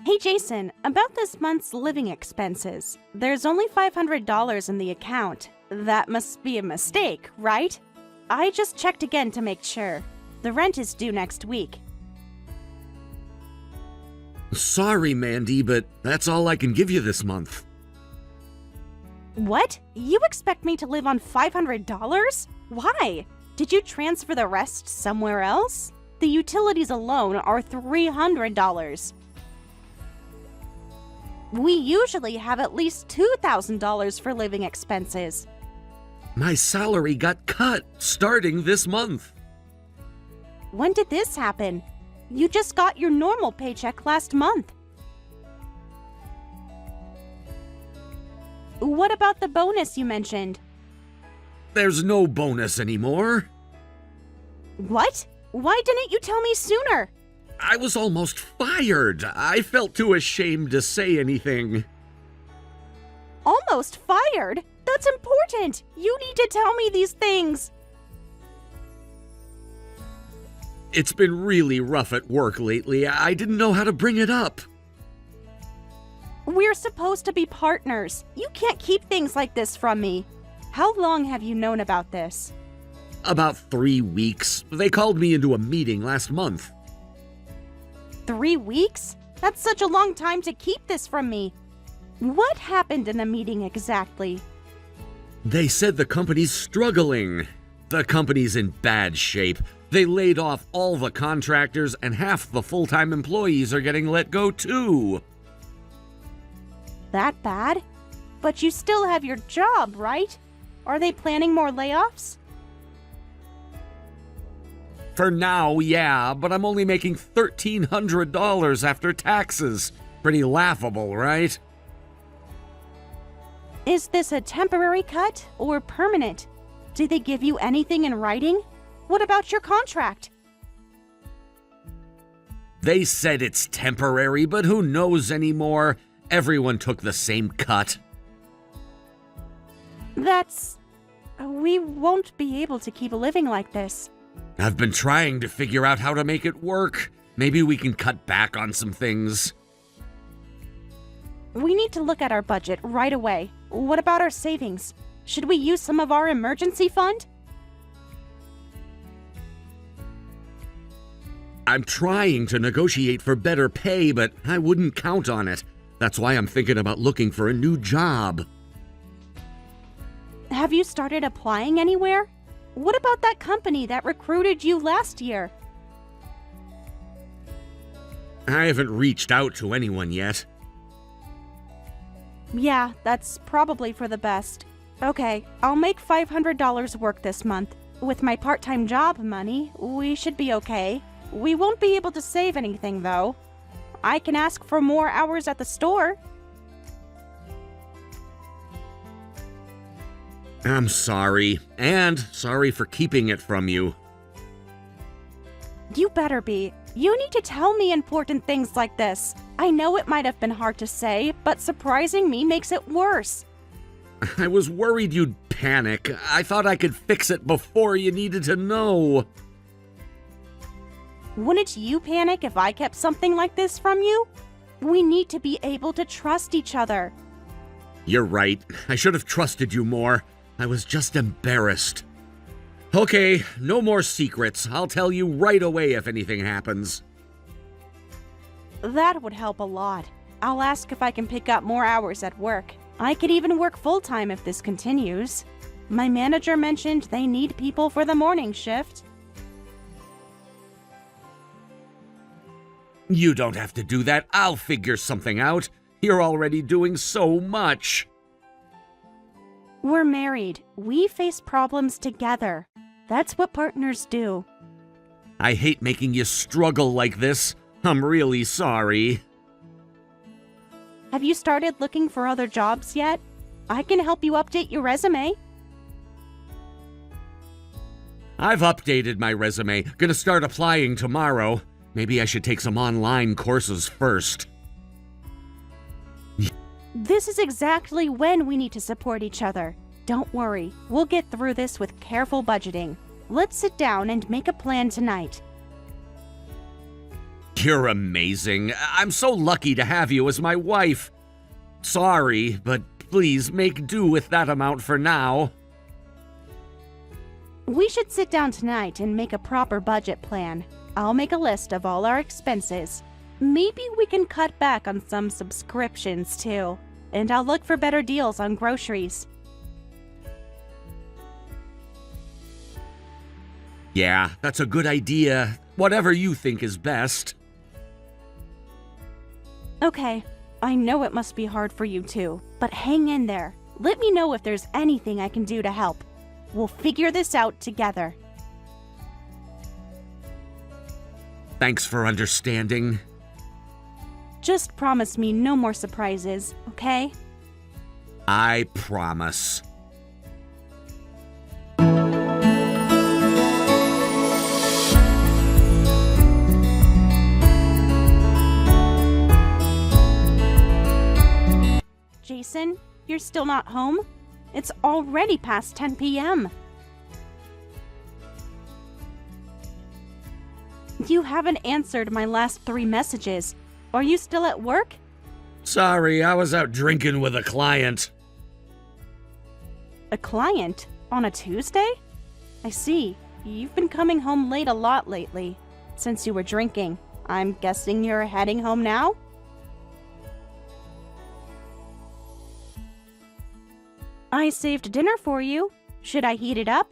Hey Jason, about this month's living expenses. There's only $500 in the account. That must be a mistake, right? I just checked again to make sure. The rent is due next week. Sorry, Mandy, but that's all I can give you this month. What? You expect me to live on $500? Why? Did you transfer the rest somewhere else? The utilities alone are $300. We usually have at least $2,000 for living expenses. My salary got cut starting this month. When did this happen? You just got your normal paycheck last month. What about the bonus you mentioned? There's no bonus anymore. What? Why didn't you tell me sooner? I was almost fired. I felt too ashamed to say anything. Almost fired? That's important. You need to tell me these things. It's been really rough at work lately. I didn't know how to bring it up. We're supposed to be partners. You can't keep things like this from me. How long have you known about this? About 3 weeks. They called me into a meeting last month. 3 weeks? That's such a long time to keep this from me. What happened in the meeting exactly? They said the company's struggling. The company's in bad shape. They laid off all the contractors and half the full-time employees are getting let go too. That bad? But you still have your job, right? Are they planning more layoffs? For now, yeah, but I'm only making $1,300 after taxes. Pretty laughable, right? Is this a temporary cut or permanent? Did they give you anything in writing? What about your contract? They said it's temporary, but who knows anymore? Everyone took the same cut. We won't be able to keep living like this. I've been trying to figure out how to make it work. Maybe we can cut back on some things. We need to look at our budget right away. What about our savings? Should we use some of our emergency fund? I'm trying to negotiate for better pay, but I wouldn't count on it. That's why I'm thinking about looking for a new job. Have you started applying anywhere? What about that company that recruited you last year? I haven't reached out to anyone yet. Yeah, that's probably for the best. Okay, I'll make $500 work this month. With my part-time job money, we should be okay. We won't be able to save anything, though. I can ask for more hours at the store. I'm sorry, and sorry for keeping it from you. You better be. You need to tell me important things like this. I know it might have been hard to say, but surprising me makes it worse. I was worried you'd panic. I thought I could fix it before you needed to know. Wouldn't you panic if I kept something like this from you? We need to be able to trust each other. You're right. I should have trusted you more. I was just embarrassed. Okay, no more secrets. I'll tell you right away if anything happens. That would help a lot. I'll ask if I can pick up more hours at work. I could even work full-time if this continues. My manager mentioned they need people for the morning shift. You don't have to do that. I'll figure something out. You're already doing so much. We're married. We face problems together. That's what partners do. I hate making you struggle like this. I'm really sorry. Have you started looking for other jobs yet? I can help you update your resume. I've updated my resume. Gonna start applying tomorrow. Maybe I should take some online courses first. This is exactly when we need to support each other. Don't worry, we'll get through this with careful budgeting. Let's sit down and make a plan tonight. You're amazing. I'm so lucky to have you as my wife. Sorry, but please make do with that amount for now. We should sit down tonight and make a proper budget plan. I'll make a list of all our expenses. Maybe we can cut back on some subscriptions too. And I'll look for better deals on groceries. Yeah, that's a good idea. Whatever you think is best. Okay, I know it must be hard for you too, but hang in there. Let me know if there's anything I can do to help. We'll figure this out together. Thanks for understanding. Just promise me no more surprises, okay? I promise. Jason, you're still not home? It's already past 10 p.m. You haven't answered my last 3 messages. Are you still at work? Sorry, I was out drinking with a client. A client? On a Tuesday? I see. You've been coming home late a lot lately, since you were drinking. I'm guessing you're heading home now? I saved dinner for you. Should I heat it up?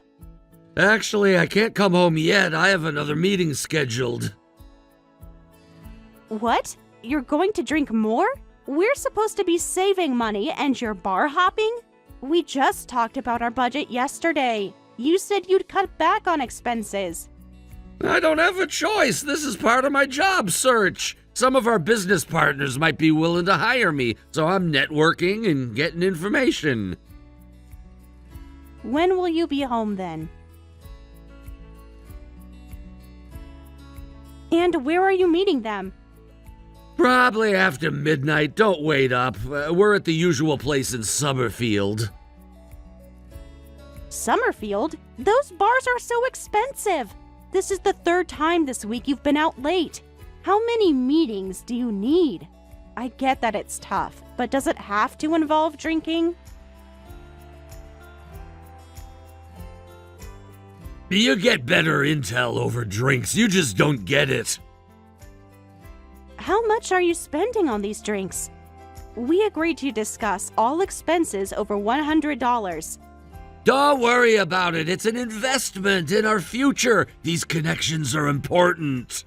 Actually, I can't come home yet. I have another meeting scheduled. What? You're going to drink more? We're supposed to be saving money and you're bar hopping? We just talked about our budget yesterday. You said you'd cut back on expenses. I don't have a choice. This is part of my job search. Some of our business partners might be willing to hire me, so I'm networking and getting information. When will you be home then? And where are you meeting them? Probably after midnight. Don't wait up. We're at the usual place in Summerfield. Summerfield? Those bars are so expensive. This is the 3rd time this week you've been out late. How many meetings do you need? I get that it's tough, but does it have to involve drinking? You get better intel over drinks. You just don't get it. How much are you spending on these drinks? We agreed to discuss all expenses over $100. Don't worry about it. It's an investment in our future. These connections are important.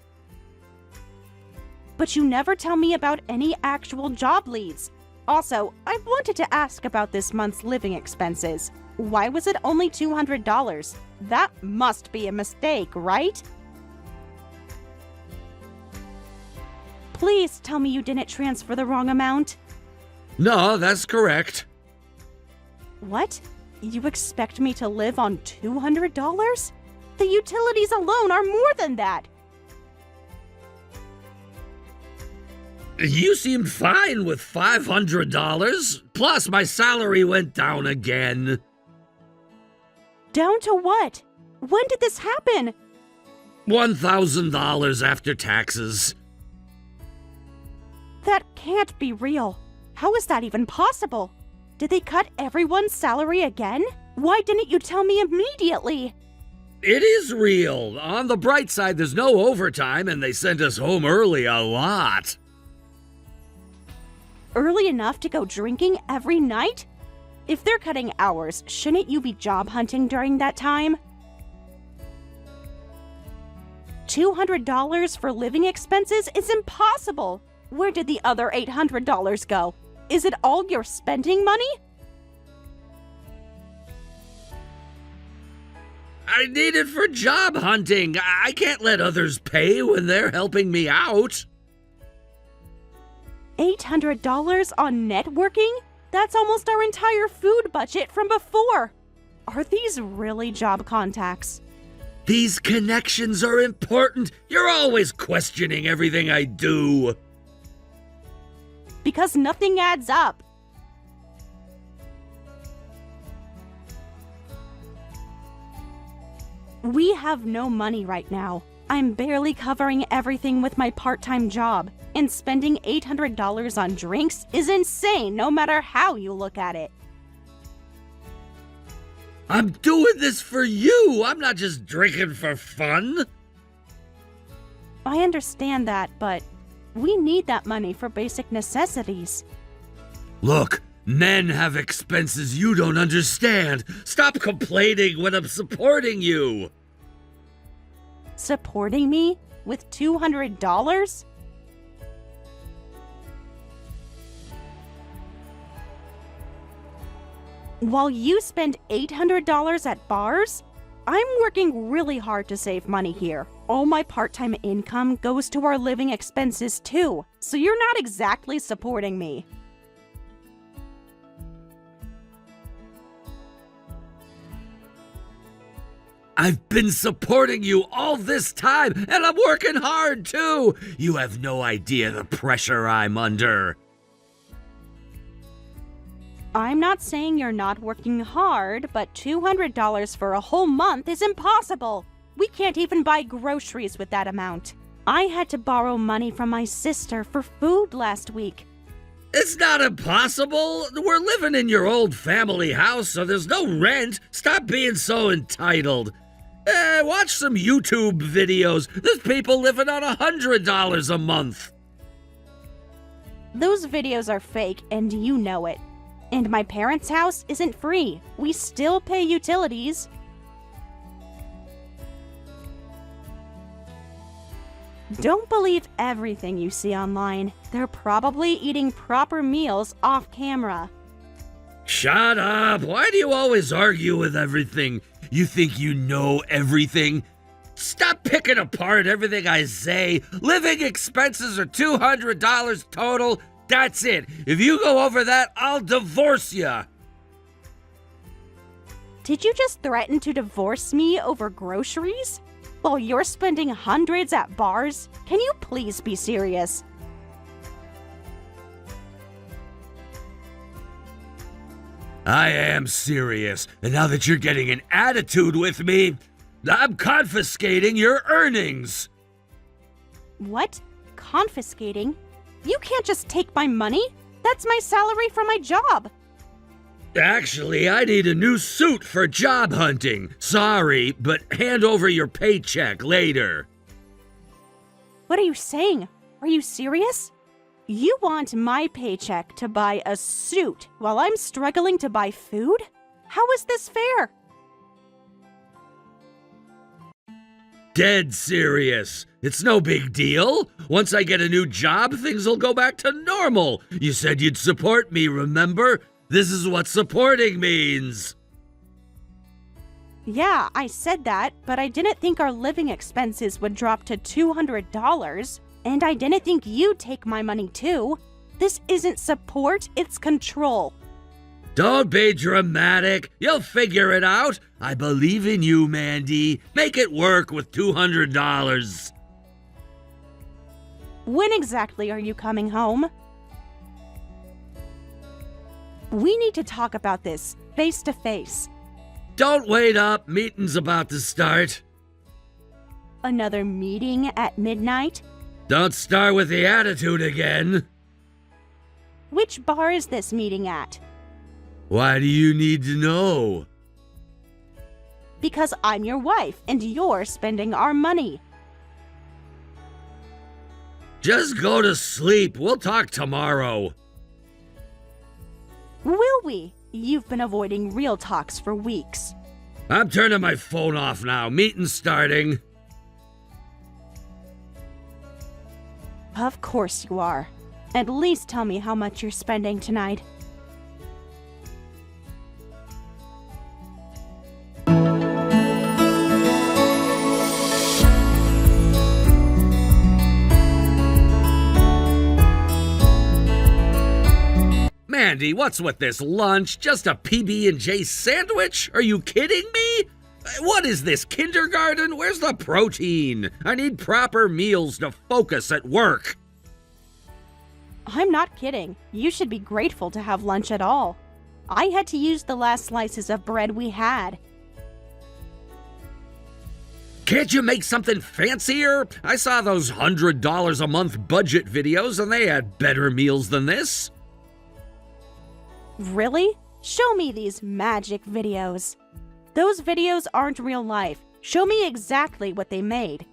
But you never tell me about any actual job leads. Also, I wanted to ask about this month's living expenses. Why was it only $200? That must be a mistake, right? Please tell me you didn't transfer the wrong amount. No, that's correct. What? You expect me to live on $200? The utilities alone are more than that. You seemed fine with $500. Plus, my salary went down again. Down to what? When did this happen? $1,000 after taxes. That can't be real. How is that even possible? Did they cut everyone's salary again? Why didn't you tell me immediately? It is real. On the bright side, there's no overtime, and they sent us home early a lot. Early enough to go drinking every night? If they're cutting hours, shouldn't you be job hunting during that time? $200 for living expenses is impossible. Where did the other $800 go? Is it all your spending money? I need it for job hunting. I can't let others pay when they're helping me out. $800 on networking? That's almost our entire food budget from before. Are these really job contacts? These connections are important. You're always questioning everything I do. Because nothing adds up. We have no money right now. I'm barely covering everything with my part-time job, and spending $800 on drinks is insane no matter how you look at it. I'm doing this for you. I'm not just drinking for fun. I understand that, but we need that money for basic necessities. Look, men have expenses you don't understand. Stop complaining when I'm supporting you. Supporting me with $200? While you spend $800 at bars? I'm working really hard to save money here. All my part-time income goes to our living expenses too, so you're not exactly supporting me. I've been supporting you all this time, and I'm working hard too. You have no idea the pressure I'm under. I'm not saying you're not working hard, but $200 for a whole month is impossible. We can't even buy groceries with that amount. I had to borrow money from my sister for food last week. It's not impossible. We're living in your old family house, so there's no rent. Stop being so entitled. Watch some YouTube videos. There's people living on $100 a month. Those videos are fake, and you know it. And my parents' house isn't free. We still pay utilities. Don't believe everything you see online. They're probably eating proper meals off camera. Shut up! Why do you always argue with everything? You think you know everything? Stop picking apart everything I say. Living expenses are $200 total. That's it. If you go over that, I'll divorce you. Did you just threaten to divorce me over groceries? While you're spending hundreds at bars? Can you please be serious? I am serious, and now that you're getting an attitude with me, I'm confiscating your earnings. What? Confiscating? You can't just take my money. That's my salary from my job. Actually, I need a new suit for job hunting. Sorry, but hand over your paycheck later. What are you saying? Are you serious? You want my paycheck to buy a suit while I'm struggling to buy food? How is this fair? Dead serious. It's no big deal. Once I get a new job, things will go back to normal. You said you'd support me, remember? This is what supporting means. Yeah, I said that, but I didn't think our living expenses would drop to $200. And I didn't think you'd take my money too. This isn't support, it's control. Don't be dramatic. You'll figure it out. I believe in you, Mandy. Make it work with $200. When exactly are you coming home? We need to talk about this face to face. Don't wait up. Meeting's about to start. Another meeting at midnight? Don't start with the attitude again. Which bar is this meeting at? Why do you need to know? Because I'm your wife and you're spending our money. Just go to sleep. We'll talk tomorrow. Will we? You've been avoiding real talks for weeks. I'm turning my phone off now. Meeting's starting. Of course you are. At least tell me how much you're spending tonight. Mandy, what's with this lunch? Just a PB&J sandwich? Are you kidding me? What is this, kindergarten? Where's the protein? I need proper meals to focus at work. I'm not kidding. You should be grateful to have lunch at all. I had to use the last slices of bread we had. Can't you make something fancier? I saw those $100 a month budget videos and they had better meals than this. Really? Show me these magic videos. Those videos aren't real life. Show me exactly what they made.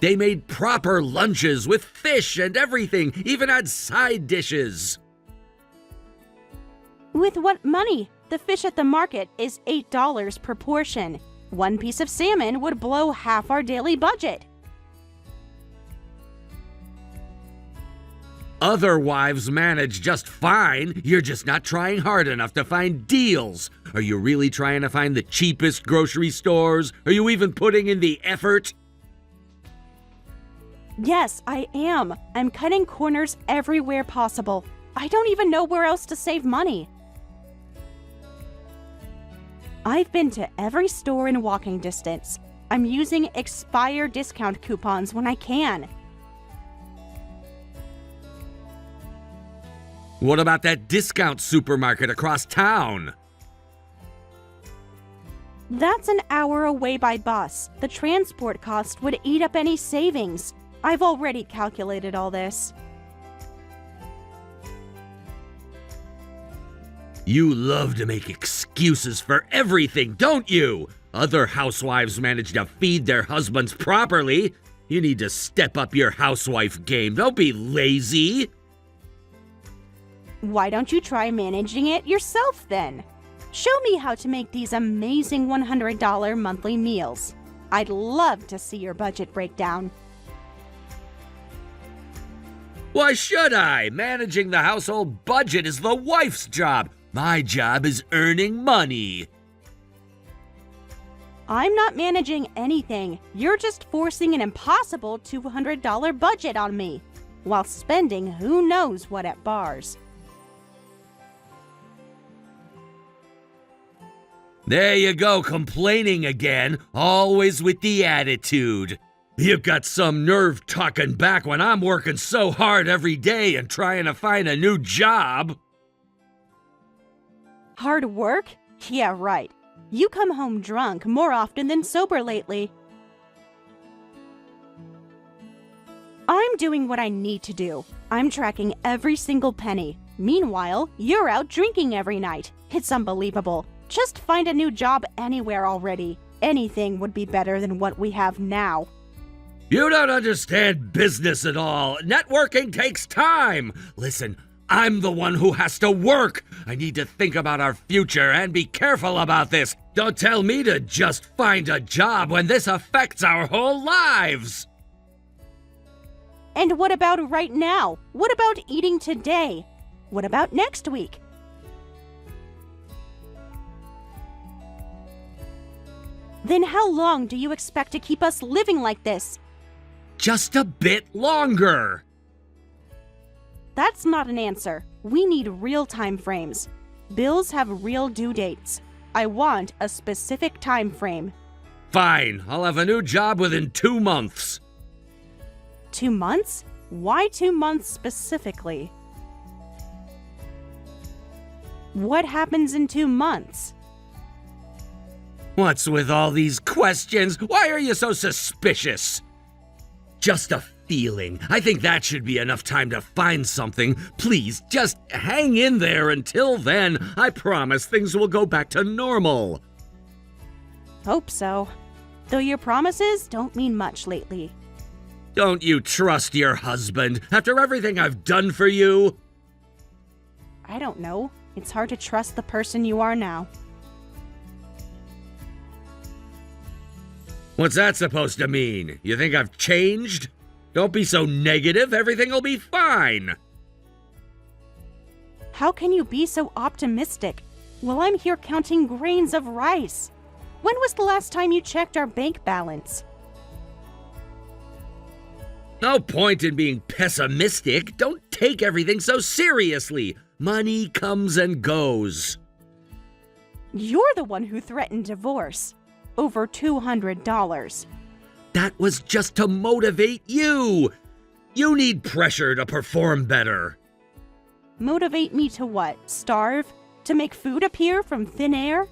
They made proper lunches with fish and everything, even had side dishes. With what money? The fish at the market is $8 per portion. One piece of salmon would blow half our daily budget. Other wives manage just fine. You're just not trying hard enough to find deals. Are you really trying to find the cheapest grocery stores? Are you even putting in the effort? Yes, I am. I'm cutting corners everywhere possible. I don't even know where else to save money. I've been to every store in walking distance. I'm using expired discount coupons when I can. What about that discount supermarket across town? That's an hour away by bus. The transport cost would eat up any savings. I've already calculated all this. You love to make excuses for everything, don't you? Other housewives manage to feed their husbands properly. You need to step up your housewife game. Don't be lazy. Why don't you try managing it yourself then? Show me how to make these amazing $100 monthly meals. I'd love to see your budget breakdown. Why should I? Managing the household budget is the wife's job. My job is earning money. I'm not managing anything. You're just forcing an impossible $200 budget on me, while spending who knows what at bars. There you go, complaining again, always with the attitude. You've got some nerve talking back when I'm working so hard every day and trying to find a new job. Hard work? Yeah, right. You come home drunk more often than sober lately. I'm doing what I need to do. I'm tracking every single penny. Meanwhile, you're out drinking every night. It's unbelievable. Just find a new job anywhere already. Anything would be better than what we have now. You don't understand business at all. Networking takes time. Listen, I'm the one who has to work. I need to think about our future and be careful about this. Don't tell me to just find a job when this affects our whole lives. And what about right now? What about eating today? What about next week? Then how long do you expect to keep us living like this? Just a bit longer. That's not an answer. We need real time frames. Bills have real due dates. I want a specific time frame. Fine, I'll have a new job within 2 months. 2 months? Why 2 months specifically? What happens in 2 months? What's with all these questions? Why are you so suspicious? Just a feeling. I think that should be enough time to find something. Please, just hang in there until then. I promise things will go back to normal. Hope so. Though your promises don't mean much lately. Don't you trust your husband after everything I've done for you? I don't know. It's hard to trust the person you are now. What's that supposed to mean? You think I've changed? Don't be so negative. Everything will be fine. How can you be so optimistic? Well, I'm here counting grains of rice. When was the last time you checked our bank balance? No point in being pessimistic. Don't take everything so seriously. Money comes and goes. You're the one who threatened divorce. Over $200. That was just to motivate you. You need pressure to perform better. Motivate me to what? Starve? To make food appear from thin air?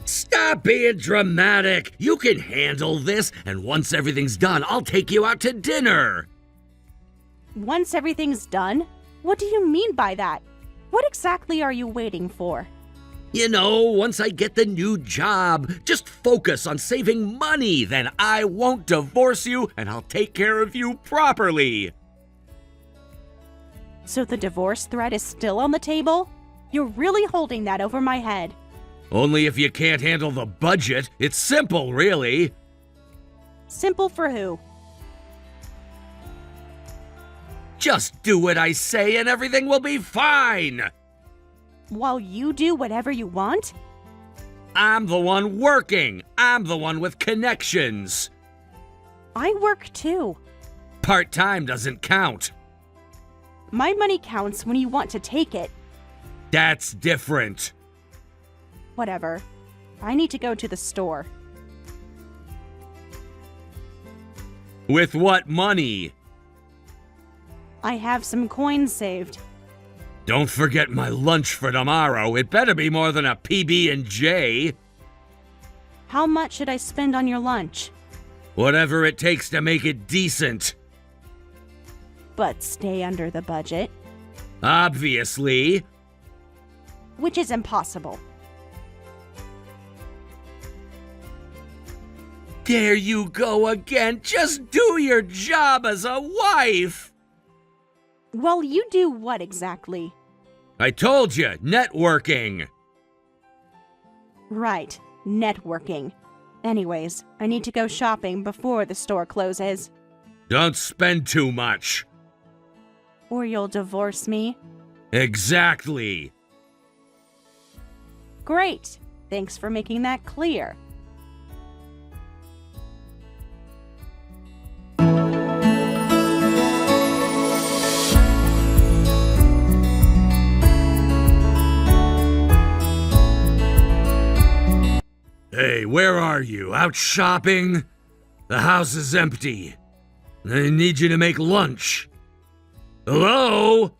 Stop being dramatic. You can handle this, and once everything's done, I'll take you out to dinner. Once everything's done? What do you mean by that? What exactly are you waiting for? You know, once I get the new job, just focus on saving money, then I won't divorce you and I'll take care of you properly. So the divorce threat is still on the table? You're really holding that over my head. Only if you can't handle the budget. It's simple, really. Simple for who? Just do what I say and everything will be fine. While you do whatever you want? I'm the one working. I'm the one with connections. I work too. Part-time doesn't count. My money counts when you want to take it. That's different. Whatever. I need to go to the store. With what money? I have some coins saved. Don't forget my lunch for tomorrow. It better be more than a PB&J. How much should I spend on your lunch? Whatever it takes to make it decent. But stay under the budget. Obviously. Which is impossible. There you go again. Just do your job as a wife. Well, you do what exactly? I told you, networking. Right, networking. Anyways, I need to go shopping before the store closes. Don't spend too much. Or you'll divorce me. Exactly. Great. Thanks for making that clear. Hey, where are you? Out shopping? The house is empty. I need you to make lunch. Hello?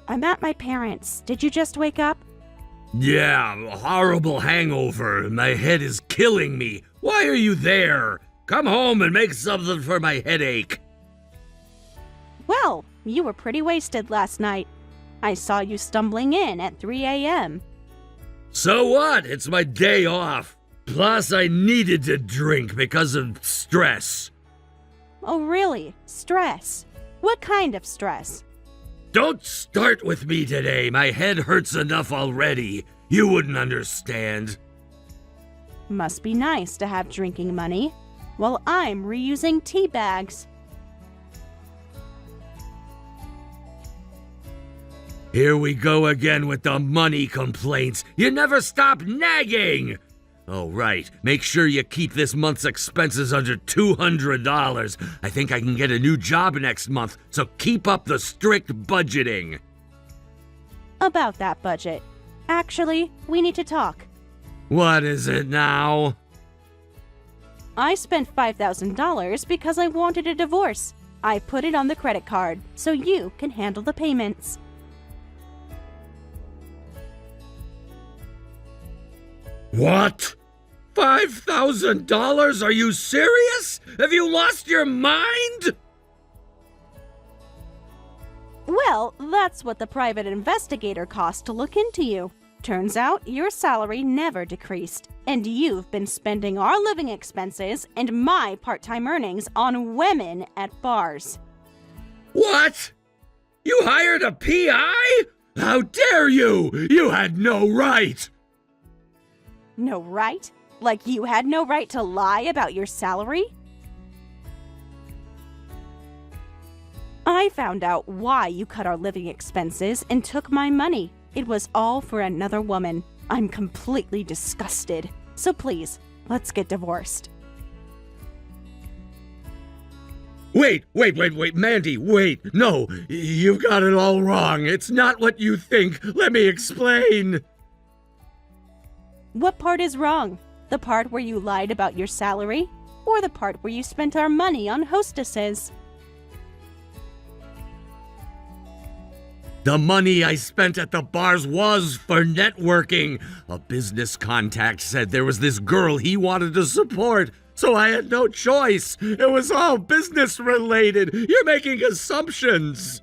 I'm at my parents'. Did you just wake up? Yeah, a horrible hangover. My head is killing me. Why are you there? Come home and make something for my headache. Well, you were pretty wasted last night. I saw you stumbling in at 3 a.m. So what? It's my day off. Plus, I needed to drink because of stress. Oh, really? Stress? What kind of stress? Don't start with me today. My head hurts enough already. You wouldn't understand. Must be nice to have drinking money, while I'm reusing tea bags. Here we go again with the money complaints. You never stop nagging! Oh, right. Make sure you keep this month's expenses under $200. I think I can get a new job next month, so keep up the strict budgeting. About that budget. Actually, we need to talk. What is it now? I spent $5,000 because I wanted a divorce. I put it on the credit card so you can handle the payments. What? $5,000? Are you serious? Have you lost your mind? Well, that's what the private investigator cost to look into you. Turns out your salary never decreased, and you've been spending our living expenses and my part-time earnings on women at bars. What? You hired a PI? How dare you? You had no right. No right? Like you had no right to lie about your salary? I found out why you cut our living expenses and took my money. It was all for another woman. I'm completely disgusted. So please, let's get divorced. Wait, Mandy, wait. No, you've got it all wrong. It's not what you think. Let me explain. What part is wrong? The part where you lied about your salary? Or the part where you spent our money on hostesses? The money I spent at the bars was for networking. A business contact said there was this girl he wanted to support, so I had no choice. It was all business related. You're making assumptions.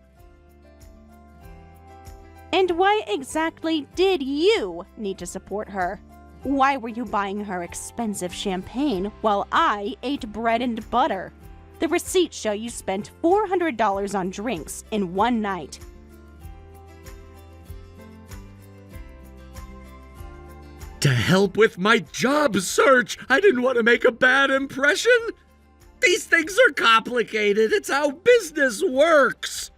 And why exactly did you need to support her? Why were you buying her expensive champagne while I ate bread and butter? The receipts show you spent $400 on drinks in one night. To help with my job search. I didn't want to make a bad impression. These things are complicated. It's how business works.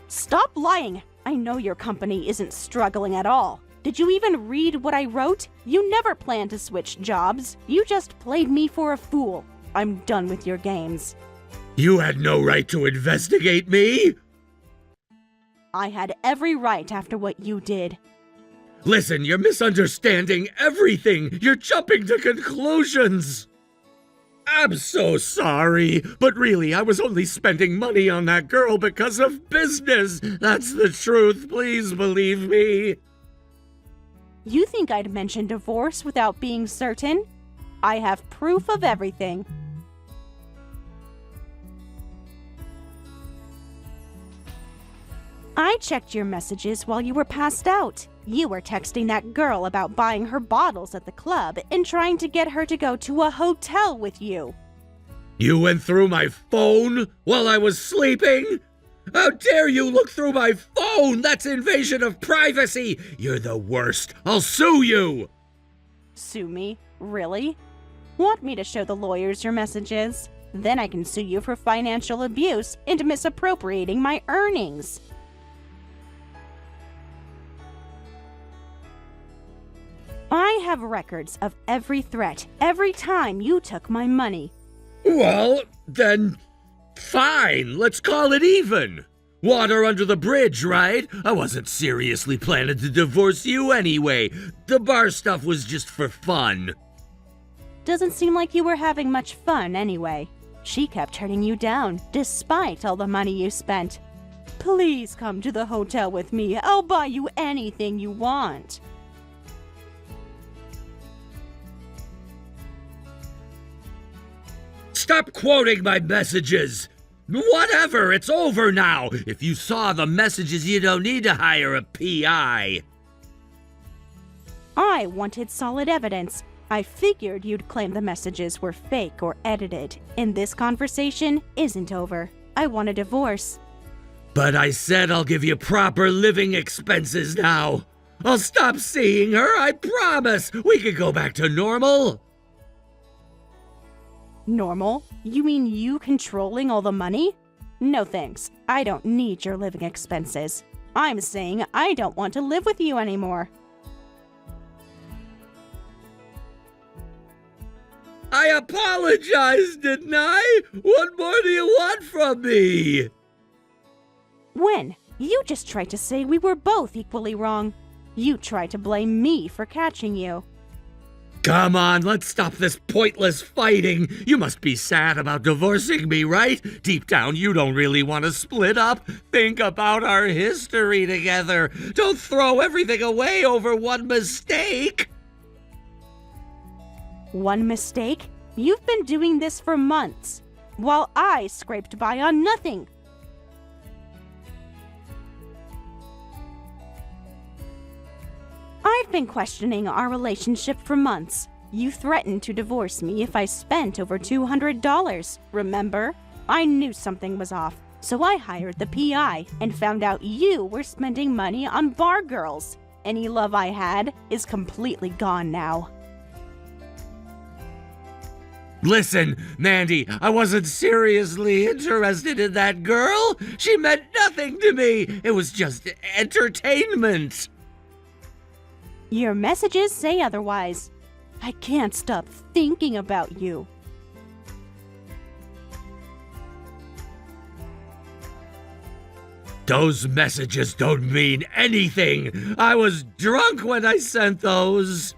Stop lying. I know your company isn't struggling at all. Did you even read what I wrote? You never planned to switch jobs. You just played me for a fool. I'm done with your games. You had no right to investigate me. I had every right after what you did. Listen, you're misunderstanding everything. You're jumping to conclusions. I'm so sorry, but really, I was only spending money on that girl because of business. That's the truth. Please believe me. You think I'd mention divorce without being certain? I have proof of everything. I checked your messages while you were passed out. You were texting that girl about buying her bottles at the club and trying to get her to go to a hotel with you. You went through my phone while I was sleeping? How dare you look through my phone? That's invasion of privacy. You're the worst. I'll sue you. Sue me? Really? Want me to show the lawyers your messages? Then I can sue you for financial abuse and misappropriating my earnings. I have records of every threat, every time you took my money. Well, then, fine. Let's call it even. Water under the bridge, right? I wasn't seriously planning to divorce you anyway. The bar stuff was just for fun. Doesn't seem like you were having much fun anyway. She kept turning you down, despite all the money you spent. Please come to the hotel with me. I'll buy you anything you want. Stop quoting my messages! Whatever, it's over now! If you saw the messages, you don't need to hire a PI. I wanted solid evidence. I figured you'd claim the messages were fake or edited, and this conversation isn't over. I want a divorce. But I said I'll give you proper living expenses now. I'll stop seeing her, I promise! We can go back to normal. Normal? You mean you controlling all the money? No thanks. I don't need your living expenses. I'm saying I don't want to live with you anymore. I apologized, didn't I? What more do you want from me? When? You just tried to say we were both equally wrong. You tried to blame me for catching you. Come on, let's stop this pointless fighting. You must be sad about divorcing me, right? Deep down, you don't really want to split up. Think about our history together. Don't throw everything away over one mistake. One mistake? You've been doing this for months, while I scraped by on nothing. I've been questioning our relationship for months. You threatened to divorce me if I spent over $200, remember? I knew something was off, so I hired the PI and found out you were spending money on bar girls. Any love I had is completely gone now. Listen, Mandy, I wasn't seriously interested in that girl. She meant nothing to me. It was just entertainment. Your messages say otherwise. I can't stop thinking about you. Those messages don't mean anything. I was drunk when I sent those.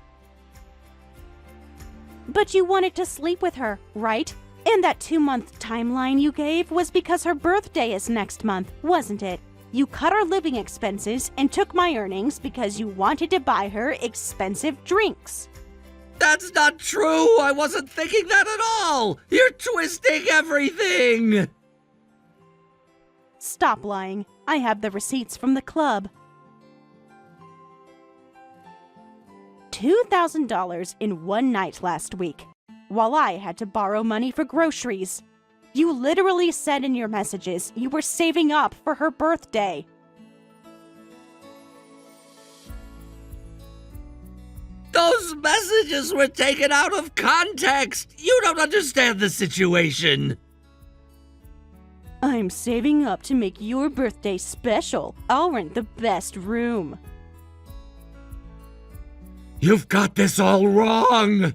But you wanted to sleep with her, right? And that 2-month timeline you gave was because her birthday is next month, wasn't it? You cut our living expenses and took my earnings because you wanted to buy her expensive drinks. That's not true! I wasn't thinking that at all! You're twisting everything! Stop lying. I have the receipts from the club. $2,000 in one night last week, while I had to borrow money for groceries. You literally said in your messages you were saving up for her birthday. Those messages were taken out of context! You don't understand the situation! I'm saving up to make your birthday special. I'll rent the best room. You've got this all wrong!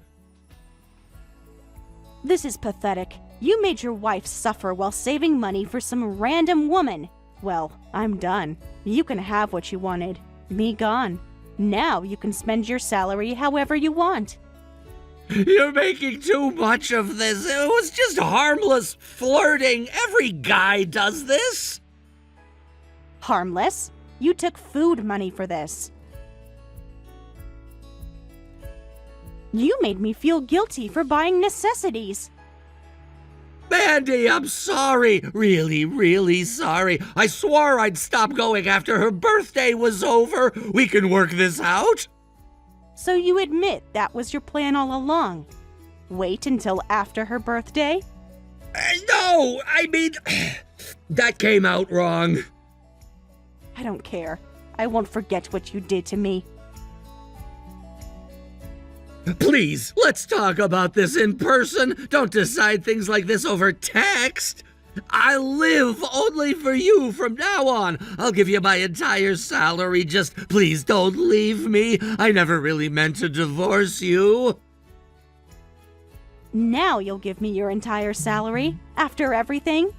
This is pathetic. You made your wife suffer while saving money for some random woman. Well, I'm done. You can have what you wanted. Me gone. Now you can spend your salary however you want. You're making too much of this. It was just harmless flirting. Every guy does this. Harmless? You took food money for this. You made me feel guilty for buying necessities. Mandy, I'm sorry. Really, really sorry. I swore I'd stop going after her birthday was over. We can work this out. So you admit that was your plan all along? Wait until after her birthday? No, I mean, that came out wrong. I don't care. I won't forget what you did to me. Please, let's talk about this in person. Don't decide things like this over text. I live only for you from now on. I'll give you my entire salary. Just please don't leave me. I never really meant to divorce you. Now you'll give me your entire salary? After everything?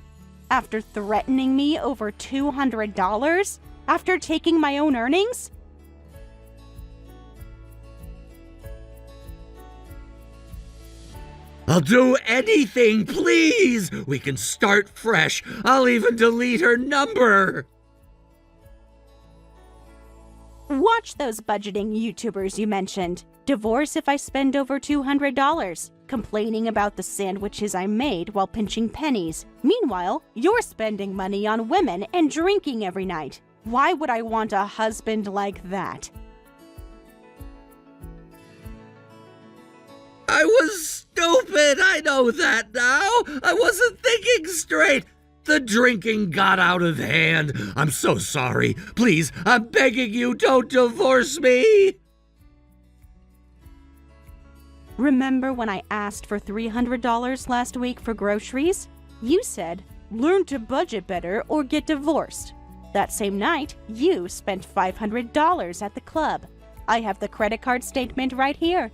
After threatening me over $200? After taking my own earnings? I'll do anything, please. We can start fresh. I'll even delete her number. Watch those budgeting YouTubers you mentioned. Divorce if I spend over $200. Complaining about the sandwiches I made while pinching pennies. Meanwhile, you're spending money on women and drinking every night. Why would I want a husband like that? I was stupid. I know that now. I wasn't thinking straight. The drinking got out of hand. I'm so sorry. Please, I'm begging you, don't divorce me. Remember when I asked for $300 last week for groceries? You said, learn to budget better or get divorced. That same night, you spent $500 at the club. I have the credit card statement right here.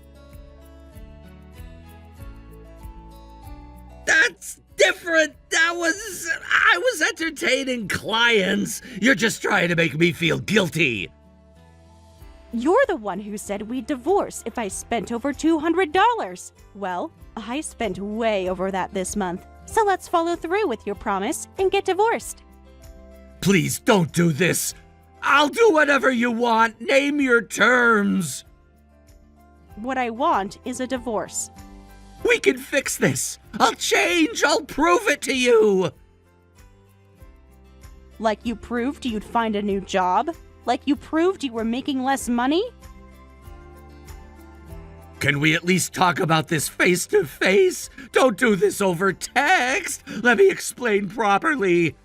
That's different. I was entertaining clients. You're just trying to make me feel guilty. You're the one who said we'd divorce if I spent over $200. Well, I spent way over that this month. So let's follow through with your promise and get divorced. Please don't do this. I'll do whatever you want. Name your terms. What I want is a divorce. We can fix this. I'll change. I'll prove it to you. Like you proved you'd find a new job? Like you proved you were making less money? Can we at least talk about this face to face? Don't do this over text. Let me explain properly.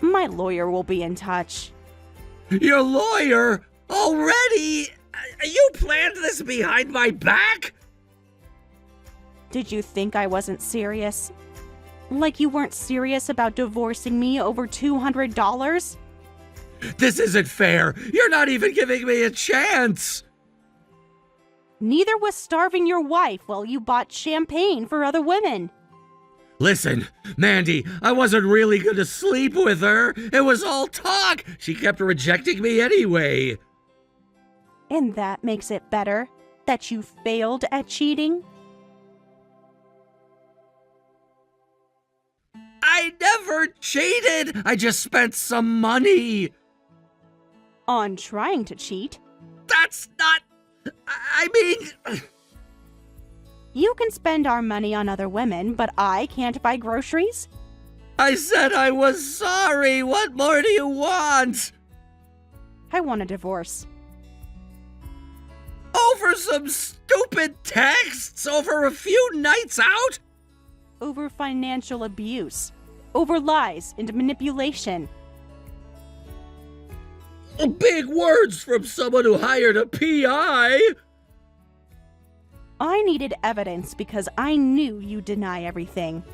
My lawyer will be in touch. Your lawyer? Already? You planned this behind my back? Did you think I wasn't serious? Like you weren't serious about divorcing me over $200? This isn't fair. You're not even giving me a chance. Neither was starving your wife while you bought champagne for other women. Listen, Mandy, I wasn't really gonna sleep with her. It was all talk. She kept rejecting me anyway. And that makes it better that you failed at cheating? I I never cheated. I just spent some money. On trying to cheat? That's not... I mean... You can spend our money on other women, but I can't buy groceries? I said I was sorry. What more do you want? I want a divorce. Over some stupid texts? Over a few nights out? Over financial abuse. Over lies and manipulation. Big words from someone who hired a PI. I needed evidence because I knew you'd deny everything.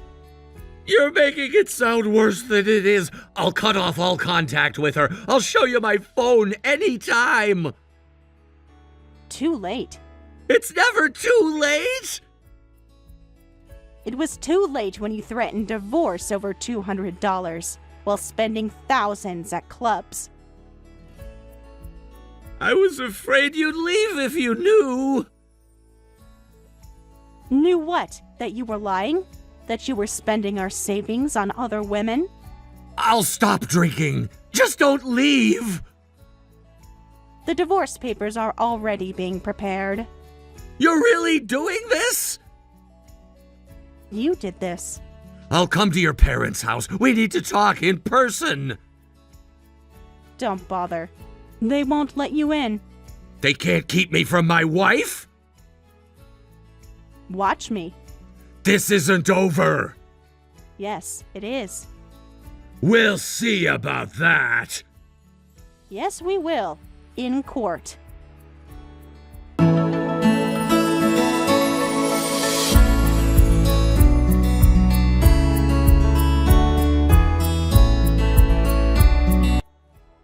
You're making it sound worse than it is. I'll cut off all contact with her. I'll show you my phone anytime. Too late. It's never too late. It was too late when you threatened divorce over $200 while spending thousands at clubs. I was afraid you'd leave if you knew. Knew what? That you were lying? That you were spending our savings on other women? I'll stop drinking. Just don't leave. The divorce papers are already being prepared. You're really doing this? You did this. I'll come to your parents' house. We need to talk in person. Don't bother. They won't let you in. They can't keep me from my wife? Watch me. This isn't over. Yes, it is. We'll see about that. Yes, we will. In court.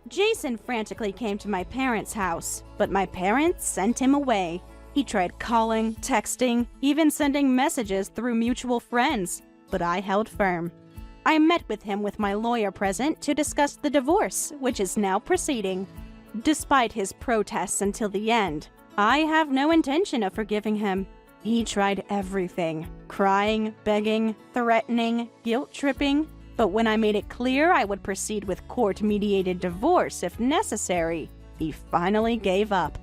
Jason frantically came to my parents' house, but my parents sent him away. He tried calling, texting, even sending messages through mutual friends, but I held firm. I met with him with my lawyer present to discuss the divorce, which is now proceeding. Despite his protests until the end, I have no intention of forgiving him. He tried everything, crying, begging, threatening, guilt-tripping, but when I made it clear I would proceed with court-mediated divorce if necessary, he finally gave up.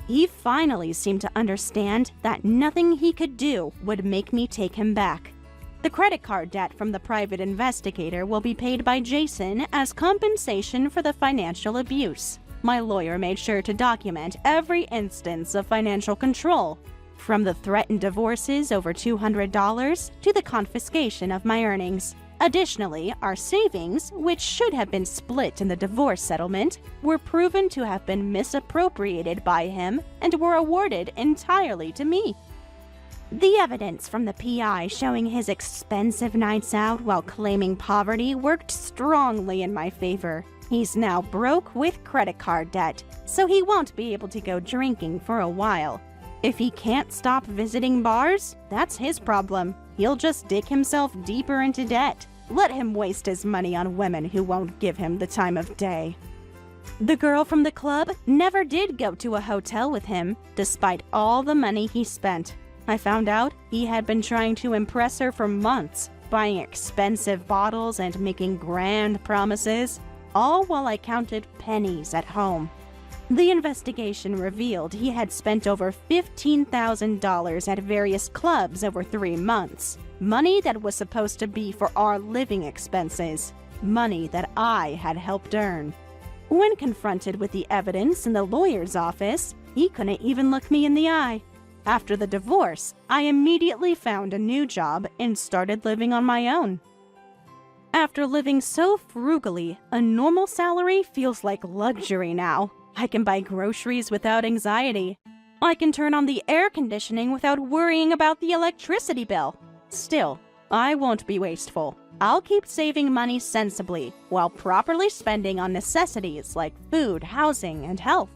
He finally seemed to understand that nothing he could do would make me take him back. The credit card debt from the private investigator will be paid by Jason as compensation for the financial abuse. My lawyer made sure to document every instance of financial control, from the threatened divorces over $200 to the confiscation of my earnings. Additionally, our savings, which should have been split in the divorce settlement, were proven to have been misappropriated by him and were awarded entirely to me. The evidence from the PI showing his expensive nights out while claiming poverty worked strongly in my favor. He's now broke with credit card debt, so he won't be able to go drinking for a while. If he can't stop visiting bars, that's his problem. He'll just dig himself deeper into debt. Let him waste his money on women who won't give him the time of day. The girl from the club never did go to a hotel with him, despite all the money he spent. I found out he had been trying to impress her for months, buying expensive bottles and making grand promises, all while I counted pennies at home. The investigation revealed he had spent over $15,000 at various clubs over 3 months. Money that was supposed to be for our living expenses. Money that I had helped earn. When confronted with the evidence in the lawyer's office, he couldn't even look me in the eye. After the divorce, I immediately found a new job and started living on my own. After living so frugally, a normal salary feels like luxury now. I can buy groceries without anxiety. I can turn on the air conditioning without worrying about the electricity bill. Still, I won't be wasteful. I'll keep saving money sensibly while properly spending on necessities like food, housing, and health.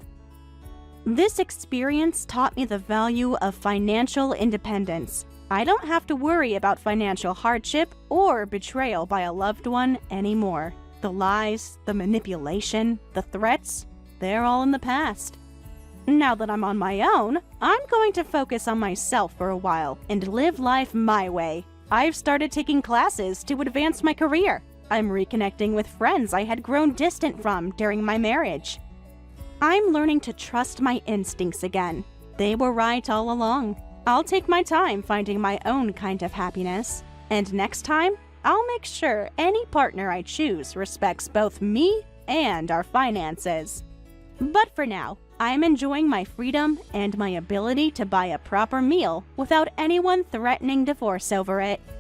This experience taught me the value of financial independence. I don't have to worry about financial hardship or betrayal by a loved one anymore. The lies, the manipulation, the threats, they're all in the past. Now that I'm on my own, I'm going to focus on myself for a while and live life my way. I've started taking classes to advance my career. I'm reconnecting with friends I had grown distant from during my marriage. I'm learning to trust my instincts again. They were right all along. I'll take my time finding my own kind of happiness. And next time, I'll make sure any partner I choose respects both me and our finances. But for now, I'm enjoying my freedom and my ability to buy a proper meal without anyone threatening divorce over it.